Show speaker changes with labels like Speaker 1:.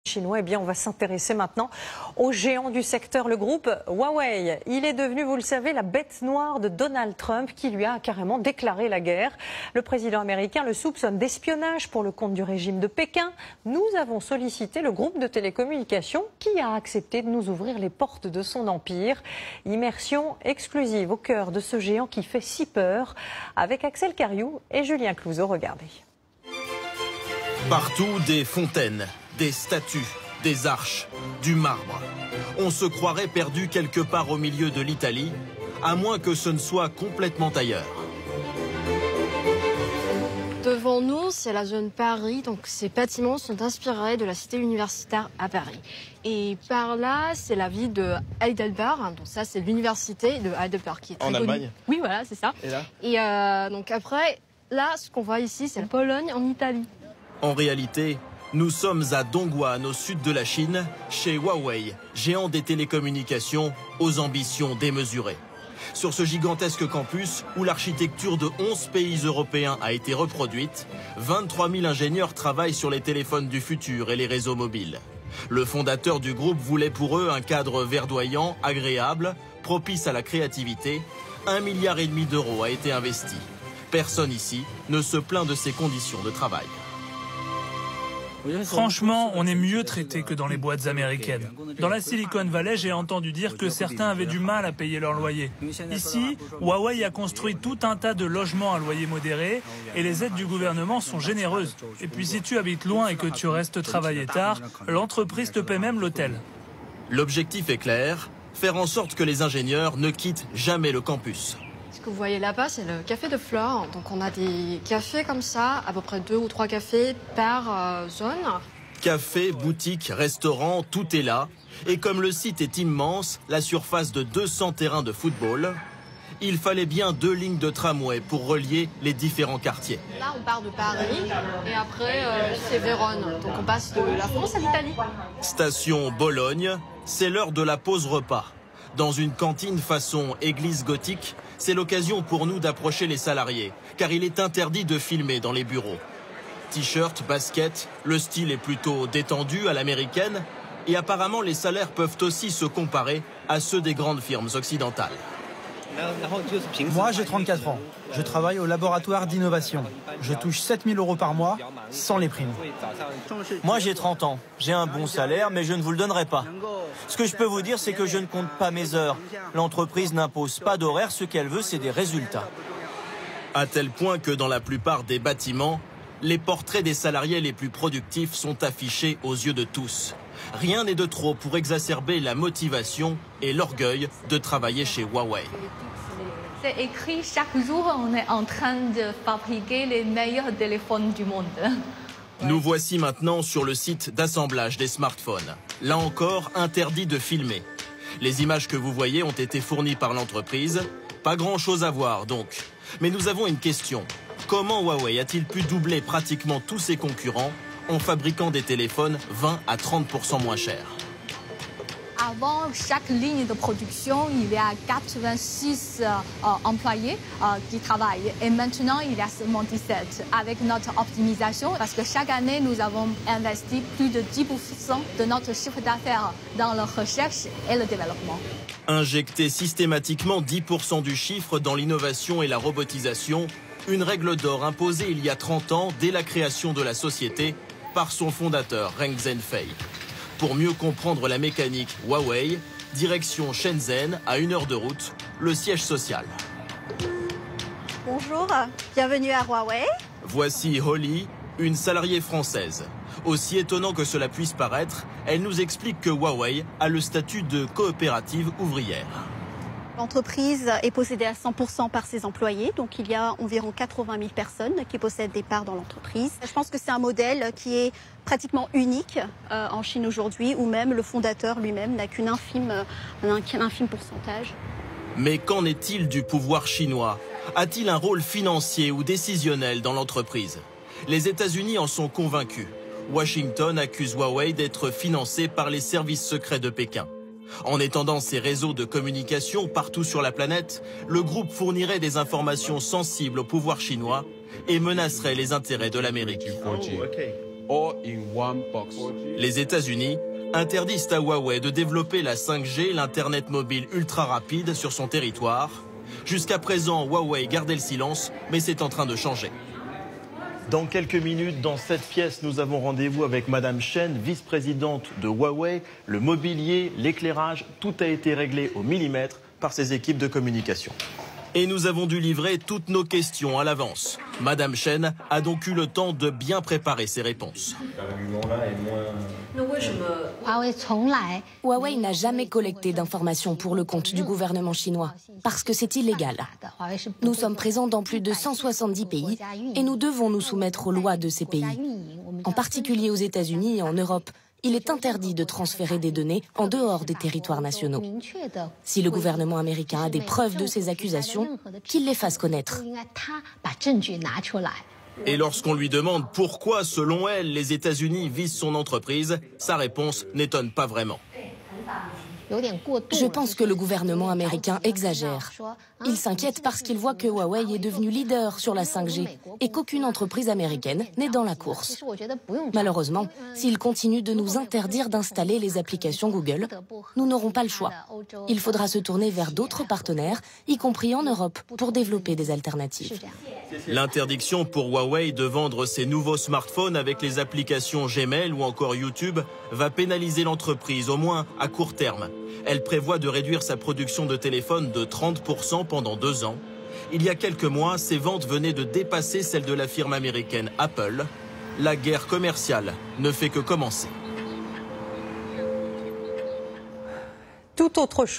Speaker 1: Chinois. Eh bien, on va s'intéresser maintenant aux géants du secteur, le groupe Huawei. Il est devenu, vous le savez, la bête noire de Donald Trump qui lui a carrément déclaré la guerre. Le président américain le soupçonne d'espionnage pour le compte du régime de Pékin. Nous avons sollicité le groupe de télécommunications qui a accepté de nous ouvrir les portes de son empire. Immersion exclusive au cœur de ce géant qui fait si peur avec Axel Cariou et Julien Clouzot. Regardez.
Speaker 2: Partout des fontaines, des statues, des arches, du marbre. On se croirait perdu quelque part au milieu de l'Italie, à moins que ce ne soit complètement ailleurs.
Speaker 3: Devant nous, c'est la zone Paris, donc ces bâtiments sont inspirés de la cité universitaire à Paris. Et par là, c'est la ville de Heidelberg, donc ça c'est l'université de Heidelberg qui est très
Speaker 2: En
Speaker 3: connue.
Speaker 2: Allemagne.
Speaker 3: Oui, voilà, c'est ça.
Speaker 2: Et là
Speaker 3: donc après, là, ce qu'on voit ici, c'est la Pologne en Italie.
Speaker 2: En réalité, nous sommes à Dongguan, au sud de la Chine, chez Huawei, géant des télécommunications aux ambitions démesurées. Sur ce gigantesque campus, où l'architecture de 11 pays européens a été reproduite, 23 000 ingénieurs travaillent sur les téléphones du futur et les réseaux mobiles. Le fondateur du groupe voulait pour eux un cadre verdoyant, agréable, propice à la créativité. 1,5 milliard d'euros a été investi. Personne ici ne se plaint de ces conditions de travail.
Speaker 4: Franchement, on est mieux traité que dans les boîtes américaines. Dans la Silicon Valley, j'ai entendu dire que certains avaient du mal à payer leur loyer. Ici, Huawei a construit tout un tas de logements à loyer modéré et les aides du gouvernement sont généreuses. Et puis si tu habites loin et que tu restes travailler tard, l'entreprise te paie même l'hôtel.
Speaker 2: L'objectif est clair, faire en sorte que les ingénieurs ne quittent jamais le campus.
Speaker 3: Ce que vous voyez là-bas, c'est le café de Flore. Donc on a des cafés comme ça, à peu près 2 ou 3 cafés par zone.
Speaker 2: Café, boutique, restaurant, tout est là. Et comme le site est immense, la surface de 200 terrains de football, il fallait bien 2 lignes de tramway pour relier les différents quartiers.
Speaker 3: Là, on part de Paris et après, c'est Vérone. Donc on passe de la France à l'Italie.
Speaker 2: Station Bologne, c'est l'heure de la pause repas. Dans une cantine façon église gothique, c'est l'occasion pour nous d'approcher les salariés, car il est interdit de filmer dans les bureaux. T-shirt, basket, le style est plutôt détendu à l'américaine, et apparemment les salaires peuvent aussi se comparer à ceux des grandes firmes occidentales.
Speaker 5: Moi, j'ai 34 ans. Je travaille au laboratoire d'innovation. Je touche 7 000 euros par mois, sans les primes.
Speaker 6: Moi, j'ai 30 ans. J'ai un bon salaire, mais je ne vous le donnerai pas. Ce que je peux vous dire, c'est que je ne compte pas mes heures. L'entreprise n'impose pas d'horaire, ce qu'elle veut, c'est des résultats.
Speaker 2: À tel point que dans la plupart des bâtiments, les portraits des salariés les plus productifs sont affichés aux yeux de tous. Rien n'est de trop pour exacerber la motivation et l'orgueil de travailler chez Huawei.
Speaker 7: C'est écrit chaque jour, on est en train de fabriquer les meilleurs téléphones du monde.
Speaker 2: Nous voici maintenant sur le site d'assemblage des smartphones. Là encore, interdit de filmer. Les images que vous voyez ont été fournies par l'entreprise. Pas grand-chose à voir donc. Mais nous avons une question. Comment Huawei a-t-il pu doubler pratiquement tous ses concurrents en fabriquant des téléphones 20 à 30% moins chers?
Speaker 7: Avant chaque ligne de production, il y a 86 employés qui travaillent. Et maintenant, il y a seulement 17 avec notre optimisation. Parce que chaque année, nous avons investi plus de 10% de notre chiffre d'affaires dans la recherche et le développement.
Speaker 2: Injecter systématiquement 10% du chiffre dans l'innovation et la robotisation, une règle d'or imposée il y a 30 ans dès la création de la société par son fondateur Ren Zhengfei. Pour mieux comprendre la mécanique Huawei, direction Shenzhen, à 1 heure de route, le siège social.
Speaker 8: Bonjour, bienvenue à Huawei.
Speaker 2: Voici Holly, une salariée française. Aussi étonnant que cela puisse paraître, elle nous explique que Huawei a le statut de coopérative ouvrière.
Speaker 8: L'entreprise est possédée à 100% par ses employés, donc il y a environ 80 000 personnes qui possèdent des parts dans l'entreprise. Je pense que c'est un modèle qui est pratiquement unique en Chine aujourd'hui, où même le fondateur lui-même n'a qu'un infime pourcentage.
Speaker 2: Mais qu'en est-il du pouvoir chinois? A-t-il un rôle financier ou décisionnel dans l'entreprise? Les États-Unis en sont convaincus. Washington accuse Huawei d'être financé par les services secrets de Pékin. En étendant ses réseaux de communication partout sur la planète, le groupe fournirait des informations sensibles au pouvoir chinois et menacerait les intérêts de l'Amérique. Les États-Unis interdisent à Huawei de développer la 5G, l'Internet mobile ultra rapide sur son territoire. Jusqu'à présent, Huawei gardait le silence, mais c'est en train de changer. Dans quelques minutes, dans cette pièce, nous avons rendez-vous avec Madame Chen, vice-présidente de Huawei. Le mobilier, l'éclairage, tout a été réglé au millimètre par ses équipes de communication. Et nous avons dû livrer toutes nos questions à l'avance. Madame Chen a donc eu le temps de bien préparer ses réponses.
Speaker 9: Huawei n'a jamais collecté d'informations pour le compte du gouvernement chinois, parce que c'est illégal. Nous sommes présents dans plus de 170 pays et nous devons nous soumettre aux lois de ces pays. En particulier aux États-Unis et en Europe, il est interdit de transférer des données en dehors des territoires nationaux. Si le gouvernement américain a des preuves de ces accusations, qu'il les fasse connaître.
Speaker 2: Et lorsqu'on lui demande pourquoi, selon elle, les États-Unis visent son entreprise, sa réponse n'étonne pas vraiment.
Speaker 9: Je pense que le gouvernement américain exagère. Il s'inquiète parce qu'il voit que Huawei est devenu leader sur la 5G et qu'aucune entreprise américaine n'est dans la course. Malheureusement, s'il continue de nous interdire d'installer les applications Google, nous n'aurons pas le choix. Il faudra se tourner vers d'autres partenaires, y compris en Europe, pour développer des alternatives.
Speaker 2: L'interdiction pour Huawei de vendre ses nouveaux smartphones avec les applications Gmail ou encore YouTube va pénaliser l'entreprise, au moins à court terme. Elle prévoit de réduire sa production de téléphones de 30% pendant 2 ans. Il y a quelques mois, ses ventes venaient de dépasser celles de la firme américaine Apple. La guerre commerciale ne fait que commencer.
Speaker 1: Tout autre chose.